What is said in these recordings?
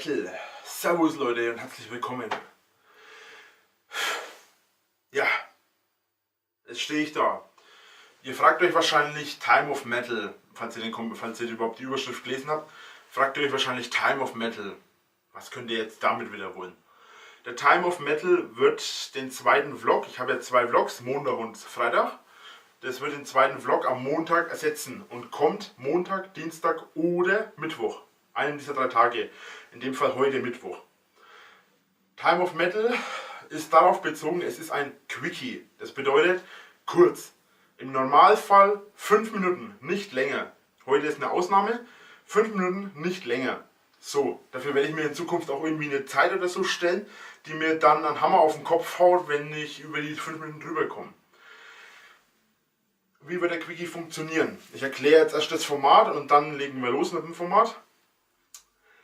Metal. Servus Leute und herzlich willkommen. Ja, jetzt stehe ich da. Ihr fragt euch wahrscheinlich Time of Metal, falls ihr überhaupt die Überschrift gelesen habt, fragt ihr euch wahrscheinlich Time of Metal. Was könnt ihr jetzt damit wieder wollen? Der Time of Metal wird den zweiten Vlog, ich habe ja 2 Vlogs, Montag und Freitag, das wird den zweiten Vlog am Montag ersetzen und kommt Montag, Dienstag oder Mittwoch. Einen dieser 3 Tage, in dem Fall heute Mittwoch. Time of Metal ist darauf bezogen, es ist ein Quickie. Das bedeutet kurz. Im Normalfall 5 Minuten, nicht länger. Heute ist eine Ausnahme, 5 Minuten, nicht länger. So, dafür werde ich mir in Zukunft auch irgendwie eine Zeit oder so stellen, die mir dann einen Hammer auf den Kopf haut, wenn ich über die 5 Minuten drüber komme. Wie wird der Quickie funktionieren? Ich erkläre jetzt erst das Format und dann legen wir los mit dem Format.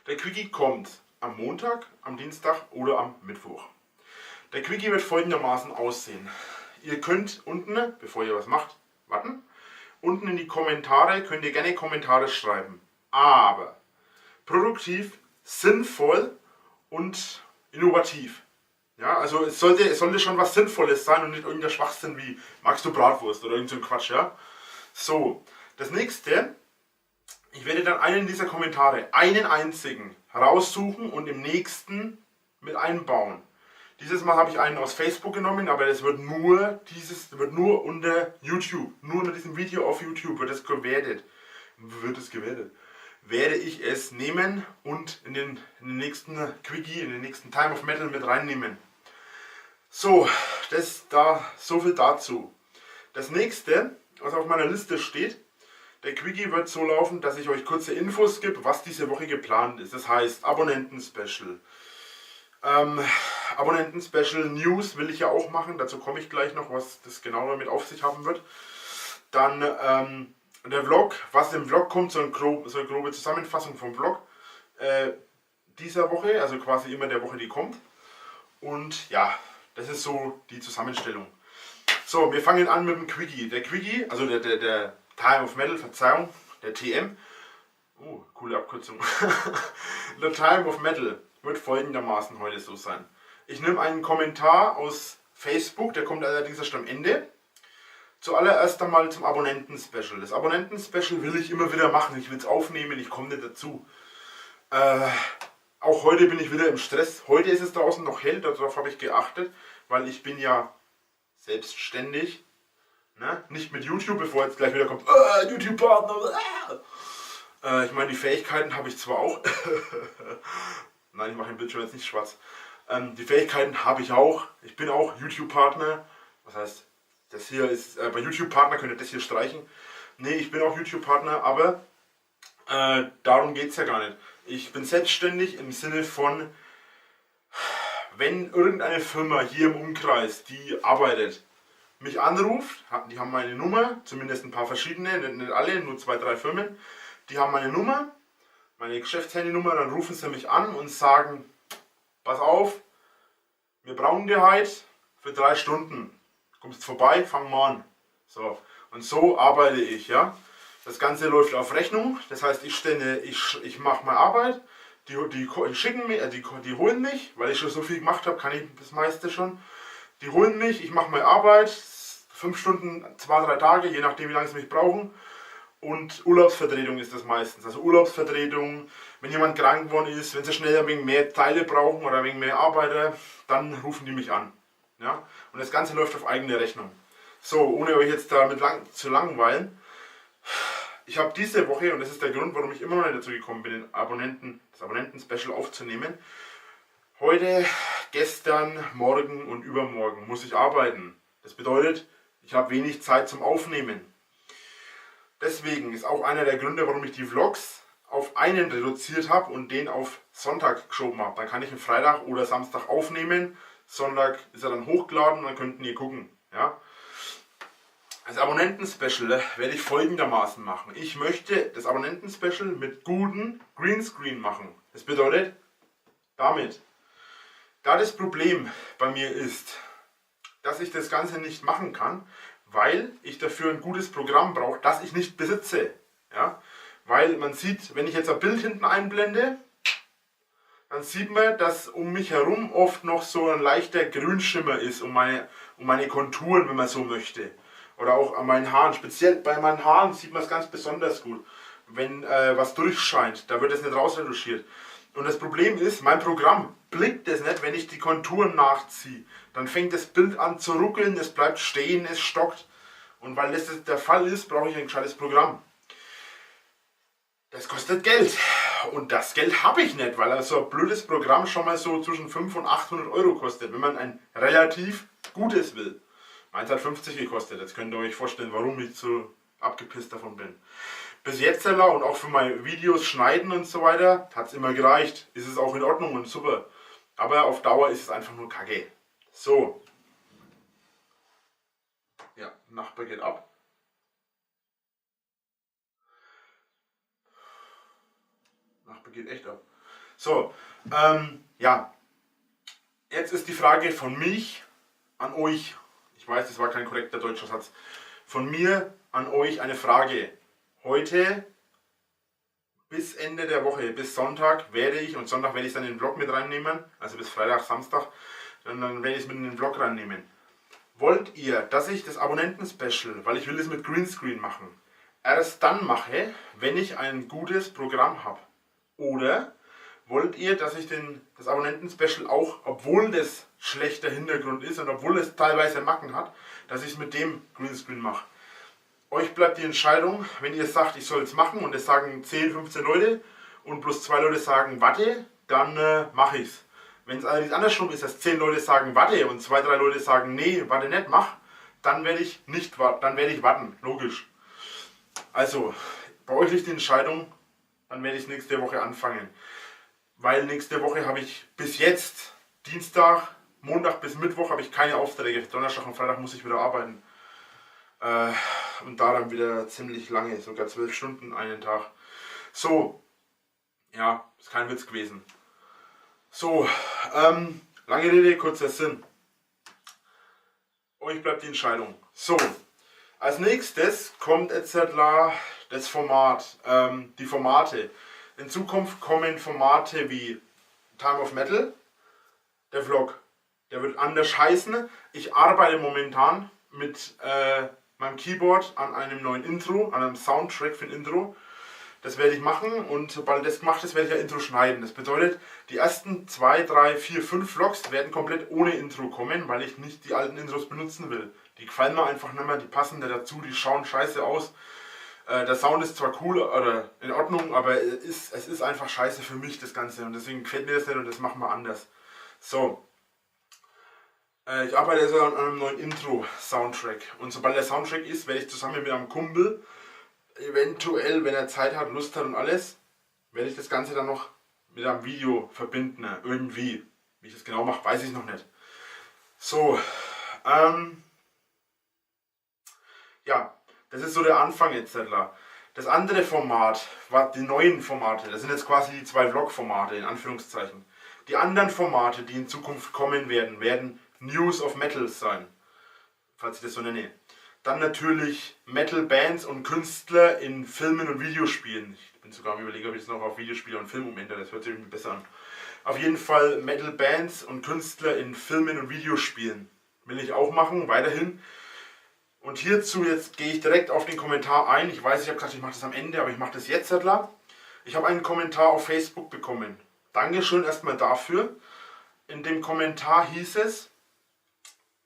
Der Quickie kommt am Montag, am Dienstag oder am Mittwoch. Der Quickie wird folgendermaßen aussehen. Ihr könnt unten, bevor ihr was macht, warten. Unten in die Kommentare könnt ihr gerne Kommentare schreiben. Aber produktiv, sinnvoll und innovativ. Ja, also es sollte schon was Sinnvolles sein und nicht irgendein Schwachsinn wie magst du Bratwurst oder irgend so ein Quatsch. Ja? So, das nächste. Ich werde dann einen dieser Kommentare, einen einzigen, raussuchen und im nächsten mit einbauen. Dieses Mal habe ich einen aus Facebook genommen, aber das wird nur unter YouTube, nur unter diesem Video auf YouTube wird es gewertet. Werde ich es nehmen und in den nächsten Quickie, in den nächsten Time of Metal mit reinnehmen. So, so viel dazu. Das nächste, was auf meiner Liste steht, der Quickie wird so laufen, dass ich euch kurze Infos gebe, was diese Woche geplant ist. Das heißt Abonnenten-Special. Abonnenten-Special News will ich ja auch machen. Dazu komme ich gleich noch, was das genau damit auf sich haben wird. Dann der Vlog, was im Vlog kommt, so eine grobe Zusammenfassung vom Vlog dieser Woche, also quasi immer der Woche, die kommt. Und ja, das ist so die Zusammenstellung. So, wir fangen an mit dem Quickie. Der Quickie, also der Time of Metal, Verzeihung, der TM. Oh, coole Abkürzung. Der Time of Metal wird folgendermaßen heute so sein. Ich nehme einen Kommentar aus Facebook, der kommt allerdings erst am Ende. Zuallererst einmal zum Abonnenten-Special. Das Abonnenten-Special will ich immer wieder machen, ich will es aufnehmen, ich komme nicht dazu. Auch heute bin ich wieder im Stress. Heute ist es draußen noch hell, darauf habe ich geachtet, weil ich bin ja selbstständig. Ne? Nicht mit YouTube, bevor jetzt gleich wieder kommt, YouTube-Partner. Ich meine, die Fähigkeiten habe ich zwar auch. Nein, ich mache den Bildschirm jetzt nicht schwarz. Die Fähigkeiten habe ich auch. Ich bin auch YouTube-Partner. Was heißt, das hier ist, bei YouTube-Partner könnt ihr das hier streichen. Nee, ich bin auch YouTube-Partner, aber darum geht es ja gar nicht. Ich bin selbstständig im Sinne von, wenn irgendeine Firma hier im Umkreis, die arbeitet, mich anruft, die haben meine Nummer, zumindest ein paar verschiedene, nicht alle, nur 2, 3 Firmen, die haben meine Nummer, meine Geschäftshandynummer, dann rufen sie mich an und sagen, pass auf, wir brauchen dir heute für 3 Stunden, kommst vorbei, fangen wir an. So, und so arbeite ich, ja. Das Ganze läuft auf Rechnung, das heißt, ich mache meine Arbeit, die schicken mich, die holen mich, weil ich schon so viel gemacht habe, kann ich das meiste schon. Die holen mich, ich mache meine Arbeit, 5 Stunden, 2, 3 Tage, je nachdem wie lange sie mich brauchen. Und Urlaubsvertretung ist das meistens. Also Urlaubsvertretung, wenn jemand krank geworden ist, wenn sie schnell ein wenig mehr Teile brauchen oder ein wenig mehr Arbeiter, dann rufen die mich an. Ja? Und das Ganze läuft auf eigene Rechnung. So, ohne euch jetzt damit zu langweilen. Ich habe diese Woche, und das ist der Grund, warum ich immer noch nicht dazu gekommen bin, das Abonnenten-Special aufzunehmen. Heute, gestern, morgen und übermorgen muss ich arbeiten. Das bedeutet, ich habe wenig Zeit zum Aufnehmen. Deswegen ist auch einer der Gründe, warum ich die Vlogs auf einen reduziert habe und den auf Sonntag geschoben habe. Dann kann ich ihn Freitag oder Samstag aufnehmen. Sonntag ist er dann hochgeladen und dann könnten ihr gucken. Ja? Das Abonnenten-Special werde ich folgendermaßen machen. Ich möchte das Abonnenten-Special mit gutem Greenscreen machen. Das bedeutet, da das Problem bei mir ist, dass ich das Ganze nicht machen kann, weil ich dafür ein gutes Programm brauche, das ich nicht besitze. Ja? Weil man sieht, wenn ich jetzt ein Bild hinten einblende, dann sieht man, dass um mich herum oft noch so ein leichter Grünschimmer ist, um meine Konturen, wenn man so möchte. Oder auch an meinen Haaren. Speziell bei meinen Haaren sieht man es ganz besonders gut. Wenn was durchscheint, da wird es nicht rausretuschiert. Und das Problem ist, mein Programm blickt es nicht, wenn ich die Konturen nachziehe. Dann fängt das Bild an zu ruckeln, es bleibt stehen, es stockt. Und weil das der Fall ist, brauche ich ein gescheites Programm. Das kostet Geld. Und das Geld habe ich nicht, weil so ein blödes Programm schon mal so zwischen 500 und 800 Euro kostet, wenn man ein relativ gutes will. Meins hat 50 gekostet. Jetzt könnt ihr euch vorstellen, warum ich so abgepisst davon bin. Bis jetzt und auch für meine Videos schneiden und so weiter hat es immer gereicht. Ist es auch in Ordnung und super. Aber auf Dauer ist es einfach nur Kacke. So. Ja, Nachbar geht ab. Nachbar geht echt ab. So, ja. Jetzt ist die Frage von mich an euch. Ich weiß, das war kein korrekter deutscher Satz. Von mir an euch eine Frage. Heute bis Ende der Woche, bis Sonntag werde ich, und Sonntag werde ich dann in den Vlog mit reinnehmen, also bis Freitag, Samstag, dann werde ich es mit in den Vlog reinnehmen. Wollt ihr, dass ich das Abonnenten-Special, weil ich will es mit Greenscreen machen, erst dann mache, wenn ich ein gutes Programm habe? Oder wollt ihr, dass ich das Abonnenten-Special auch, obwohl das schlechter Hintergrund ist und obwohl es teilweise Macken hat, dass ich es mit dem Greenscreen mache? Euch bleibt die Entscheidung, wenn ihr sagt, ich soll es machen und es sagen 10, 15 Leute und plus 2 Leute sagen warte, dann mache ich es. Wenn es allerdings andersrum ist, dass 10 Leute sagen warte und 2, 3 Leute sagen nee, warte nicht, mach, dann werde ich nicht warten, dann werde ich warten, logisch. Also, bei euch liegt die Entscheidung, dann werde ich nächste Woche anfangen. Weil nächste Woche habe ich bis jetzt, Dienstag, Montag bis Mittwoch habe ich keine Aufträge. Donnerstag und Freitag muss ich wieder arbeiten. Und da dann wieder ziemlich lange, sogar 12 Stunden einen Tag. So, ja, ist kein Witz gewesen. So, lange Rede, kurzer Sinn. Euch bleibt die Entscheidung. So, als nächstes kommt jetzt das Format, die Formate. In Zukunft kommen Formate wie Time of Metal, der Vlog. Der wird anders heißen. Ich arbeite momentan mit meinem Keyboard an einem neuen Intro, an einem Soundtrack für ein Intro. Das werde ich machen und sobald das gemacht ist, werde ich ein Intro schneiden. Das bedeutet, die ersten 2, 3, 4, 5 Vlogs werden komplett ohne Intro kommen, weil ich nicht die alten Intros benutzen will. Die gefallen mir einfach nicht mehr, die passen da dazu, die schauen scheiße aus. Der Sound ist zwar cool oder in Ordnung, aber es ist einfach scheiße für mich das Ganze und deswegen gefällt mir das nicht und das machen wir anders. So. Ich arbeite also an einem neuen Intro-Soundtrack und sobald der Soundtrack ist, werde ich zusammen mit einem Kumpel, eventuell, wenn er Zeit hat, Lust hat und alles, werde ich das Ganze dann noch mit einem Video verbinden, irgendwie. Wie ich das genau mache, weiß ich noch nicht. So, ja, das ist so der Anfang jetzt. Das andere Format, die neuen Formate, das sind jetzt quasi die 2 Vlog-Formate, in Anführungszeichen. Die anderen Formate, die in Zukunft kommen werden News of Metal sein, falls ich das so nenne. Dann natürlich Metal-Bands und Künstler in Filmen und Videospielen. Ich bin sogar am Überlegen, ob ich das noch auf Videospiele und Film umändere, das hört sich irgendwie besser an. Auf jeden Fall Metal-Bands und Künstler in Filmen und Videospielen. Will ich auch machen, weiterhin. Und hierzu jetzt gehe ich direkt auf den Kommentar ein. Ich weiß, ich habe gesagt, ich mache das am Ende, aber ich mache das jetzt. Ich habe einen Kommentar auf Facebook bekommen. Dankeschön erstmal dafür. In dem Kommentar hieß es,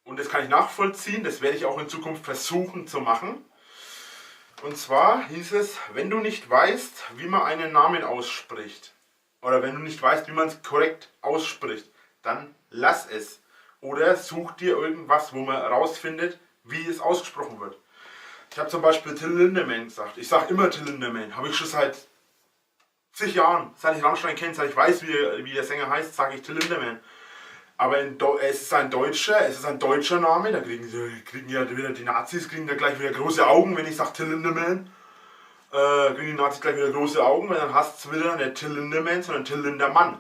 und das kann ich nachvollziehen, das werde ich auch in Zukunft versuchen zu machen. Und zwar hieß es, wenn du nicht weißt, wie man einen Namen ausspricht, oder wenn du nicht weißt, wie man es korrekt ausspricht, dann lass es. Oder such dir irgendwas, wo man rausfindet, wie es ausgesprochen wird. Ich habe zum Beispiel Till Lindemann gesagt. Ich sage immer Till Lindemann. Habe ich schon seit zig Jahren, seit ich Rammstein kenne, seit ich weiß, wie der Sänger heißt, sage ich Till Lindemann. Aber es ist ein deutscher Name, da kriegen ja wieder die Nazis kriegen da gleich wieder große Augen, wenn ich sage Till Lindemann. Kriegen die Nazis gleich wieder große Augen, weil dann heißt es wieder nicht Till Lindemann, sondern Till Lindermann.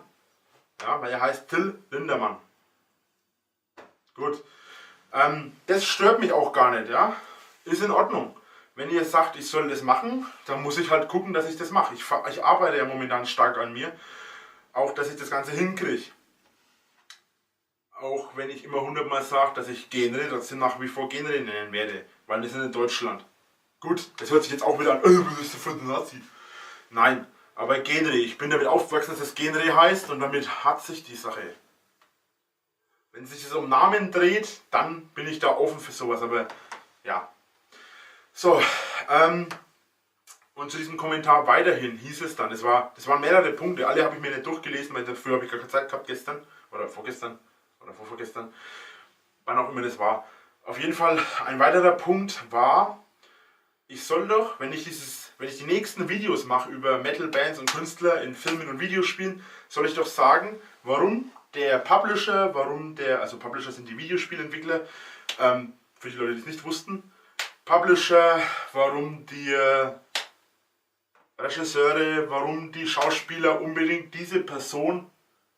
Ja, weil er heißt Till Lindermann. Gut. Das stört mich auch gar nicht, ja. Ist in Ordnung. Wenn ihr sagt, ich soll das machen, dann muss ich halt gucken, dass ich das mache. Ich arbeite ja momentan stark an mir. auch, dass ich das Ganze hinkriege. Auch wenn ich immer 100-mal sage, dass ich Genre trotzdem nach wie vor Genre nennen werde, weil wir sind in Deutschland. Gut, das hört sich jetzt auch wieder an, du bist für den Nazi. Nein, aber Genre, ich bin damit aufgewachsen, dass das Genre heißt und damit hat sich die Sache. Wenn sich das um Namen dreht, dann bin ich da offen für sowas, aber ja. So, und zu diesem Kommentar weiterhin hieß es dann, das waren mehrere Punkte, alle habe ich mir nicht durchgelesen, weil dafür habe ich gar keine Zeit gehabt gestern oder vorgestern oder vorvorgestern, wann auch immer das war. Auf jeden Fall ein weiterer Punkt war, ich soll doch, wenn ich die nächsten Videos mache über Metal-Bands und Künstler in Filmen und Videospielen, soll ich doch sagen, warum der Publisher, also Publisher sind die Videospielentwickler, für die Leute, die es nicht wussten, Publisher, warum die Regisseure, warum die Schauspieler unbedingt diese Person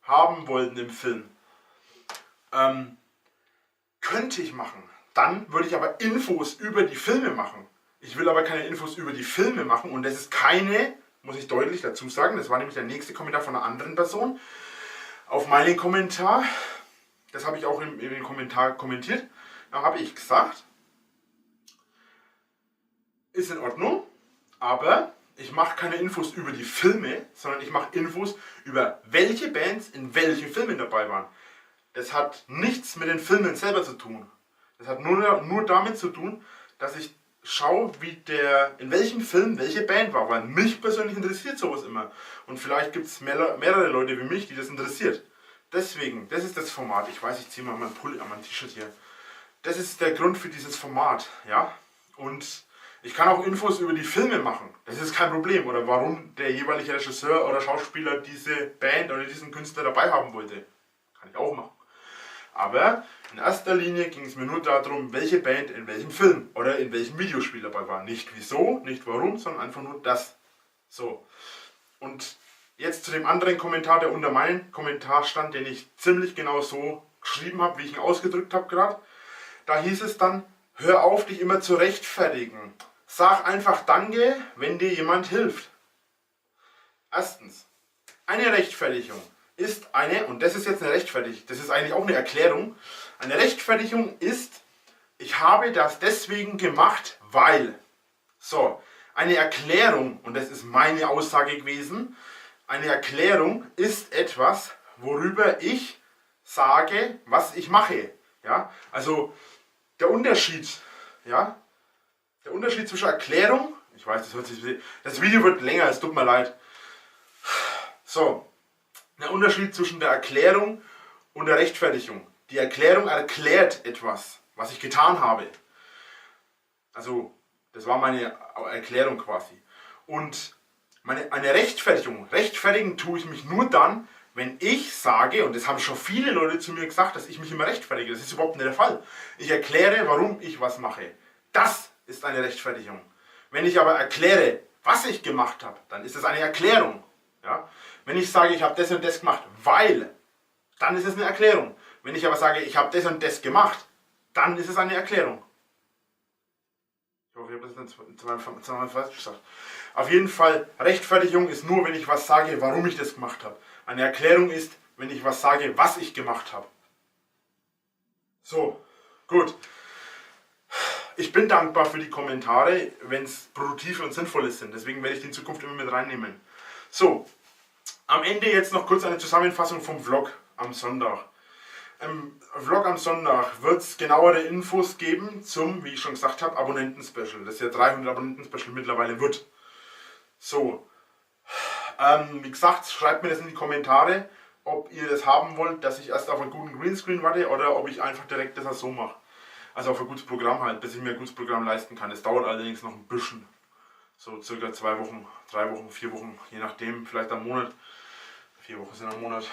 haben wollten im Film. Könnte ich machen. Dann würde ich aber Infos über die Filme machen. Ich will aber keine Infos über die Filme machen und das ist keine, muss ich deutlich dazu sagen, das war nämlich der nächste Kommentar von einer anderen Person auf meinen Kommentar. Das habe ich auch in den Kommentar kommentiert. Da habe ich gesagt, ist in Ordnung, aber ich mache keine Infos über die Filme, sondern ich mache Infos über welche Bands in welchen Filmen dabei waren. Das hat nichts mit den Filmen selber zu tun. Das hat nur damit zu tun, dass ich schaue, in welchem Film welche Band war. Weil mich persönlich interessiert sowas immer. Und vielleicht gibt es mehrere Leute wie mich, die das interessiert. Deswegen, das ist das Format. Ich weiß, ich ziehe mal meinen Pulli an mein T-Shirt hier. Das ist der Grund für dieses Format. Ja? Und ich kann auch Infos über die Filme machen. Das ist kein Problem. Oder warum der jeweilige Regisseur oder Schauspieler diese Band oder diesen Künstler dabei haben wollte. Kann ich auch machen. Aber in erster Linie ging es mir nur darum, welche Band in welchem Film oder in welchem Videospiel dabei war. Nicht wieso, nicht warum, sondern einfach nur das. So. Und jetzt zu dem anderen Kommentar, der unter meinem Kommentar stand, den ich ziemlich genau so geschrieben habe, wie ich ihn ausgedrückt habe gerade. Da hieß es dann, hör auf, dich immer zu rechtfertigen. Sag einfach Danke, wenn dir jemand hilft. Erstens, eine Rechtfertigung ist und das ist jetzt eine Rechtfertigung, das ist eigentlich auch eine Erklärung. Eine Rechtfertigung ist, ich habe das deswegen gemacht, weil. So, eine Erklärung, und das ist meine Aussage gewesen, eine Erklärung ist etwas, worüber ich sage, was ich mache. Ja? Also der Unterschied zwischen Erklärung, ich weiß, das Video wird länger, es tut mir leid. So, der Unterschied zwischen der Erklärung und der Rechtfertigung. Die Erklärung erklärt etwas, was ich getan habe. Also, das war meine Erklärung quasi. Und eine Rechtfertigung. Rechtfertigen tue ich mich nur dann, wenn ich sage, und das haben schon viele Leute zu mir gesagt, dass ich mich immer rechtfertige. Das ist überhaupt nicht der Fall. Ich erkläre, warum ich was mache. Das ist eine Rechtfertigung. Wenn ich aber erkläre, was ich gemacht habe, dann ist es eine Erklärung. Ja? Wenn ich sage, ich habe das und das gemacht, weil, dann ist es eine Erklärung. Wenn ich aber sage, ich habe das und das gemacht, dann ist es eine Erklärung. Ich hoffe, ich habe das nicht zweimal falsch gesagt. Auf jeden Fall, Rechtfertigung ist nur, wenn ich was sage, warum ich das gemacht habe. Eine Erklärung ist, wenn ich was sage, was ich gemacht habe. So, gut. Ich bin dankbar für die Kommentare, wenn es produktive und sinnvolle sind. Deswegen werde ich die in Zukunft immer mit reinnehmen. So, am Ende jetzt noch kurz eine Zusammenfassung vom Vlog am Sonntag. Im Vlog am Sonntag wird es genauere Infos geben zum, wie ich schon gesagt habe, Abonnenten-Special. Das ja 300 Abonnenten-Special mittlerweile wird. So, wie gesagt, schreibt mir das in die Kommentare, ob ihr das haben wollt, dass ich erst auf einen guten Greenscreen warte oder ob ich einfach direkt das so mache. Also auf ein gutes Programm halt, bis ich mir ein gutes Programm leisten kann. Das dauert allerdings noch ein bisschen. So circa 2 Wochen, 3 Wochen, 4 Wochen, je nachdem, vielleicht am Monat. 4 Wochen sind am Monat,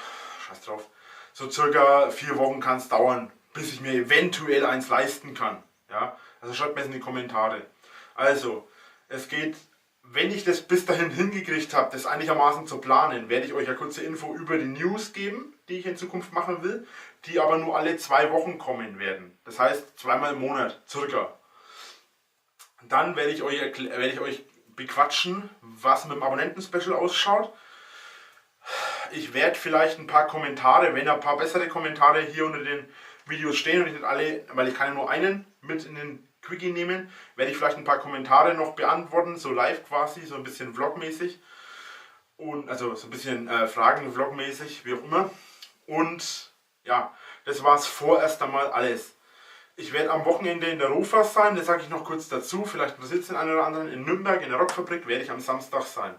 scheiß drauf. So circa 4 Wochen kann es dauern, bis ich mir eventuell eins leisten kann. Ja? Also schreibt mir es in die Kommentare. Also, es geht, wenn ich das bis dahin hingekriegt habe, das einigermaßen zu planen, werde ich euch eine kurze Info über die News geben, die ich in Zukunft machen will, die aber nur alle 2 Wochen kommen werden. Das heißt, 2-mal im Monat, circa. Dann werde ich euch bequatschen, was mit dem Abonnenten-Special ausschaut. ich werde vielleicht ein paar Kommentare, wenn ein paar bessere Kommentare hier unter den Videos stehen und ich nicht alle, weil ich kann ja nur einen mit in den Quickie nehmen, werde ich vielleicht ein paar Kommentare noch beantworten, so live quasi, so ein bisschen vlogmäßig. Und also so ein bisschen Fragen vlogmäßig, wie auch immer. Und ja, das war es vorerst einmal alles. Ich werde am Wochenende in der Rofas sein, das sage ich noch kurz dazu. Vielleicht interessiert es den einen oder anderen. In Nürnberg, in der Rockfabrik, werde ich am Samstag sein.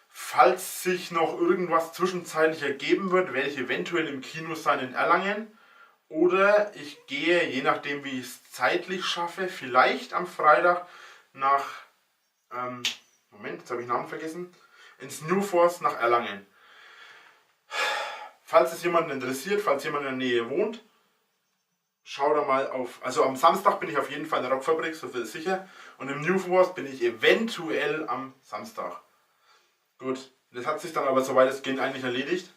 Falls sich noch irgendwas zwischenzeitlich ergeben wird, werde ich eventuell im Kino sein in Erlangen. Oder ich gehe, je nachdem wie ich es zeitlich schaffe, vielleicht am Freitag nach, Moment, jetzt habe ich den Namen vergessen, ins New Force nach Erlangen. Falls es jemanden interessiert, falls jemand in der Nähe wohnt, schau da mal auf. Also am Samstag bin ich auf jeden Fall in der Rockfabrik, so viel ist sicher. Und im New Force bin ich eventuell am Samstag. Gut, das hat sich dann aber soweit es geht eigentlich erledigt.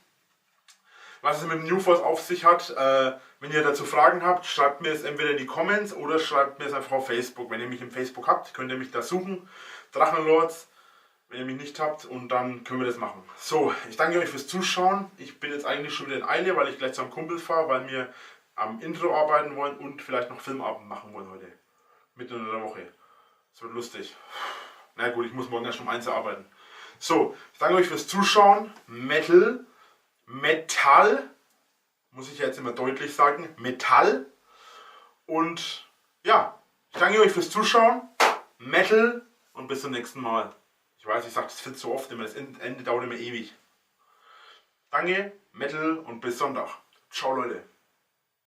Was es mit dem New Force auf sich hat, wenn ihr dazu Fragen habt, schreibt mir es entweder in die Comments oder schreibt mir es einfach auf Facebook. Wenn ihr mich im Facebook habt, könnt ihr mich da suchen. Drachenlords, wenn ihr mich nicht habt, und dann können wir das machen. So, ich danke euch fürs Zuschauen. Ich bin jetzt eigentlich schon wieder in Eile, weil ich gleich zu einem Kumpel fahre, weil wir am Intro arbeiten wollen und vielleicht noch Filmabend machen wollen heute. Mitten in der Woche. Das wird lustig. Na gut, ich muss morgen erst um 1 Uhr arbeiten. So, ich danke euch fürs Zuschauen. Metall, muss ich jetzt immer deutlich sagen, Metall. Und ja, ich danke euch fürs Zuschauen. Metal und bis zum nächsten Mal. Ich weiß, ich sage das viel zu oft immer, das Ende dauert immer ewig. Danke, Metal und bis Sonntag. Ciao Leute.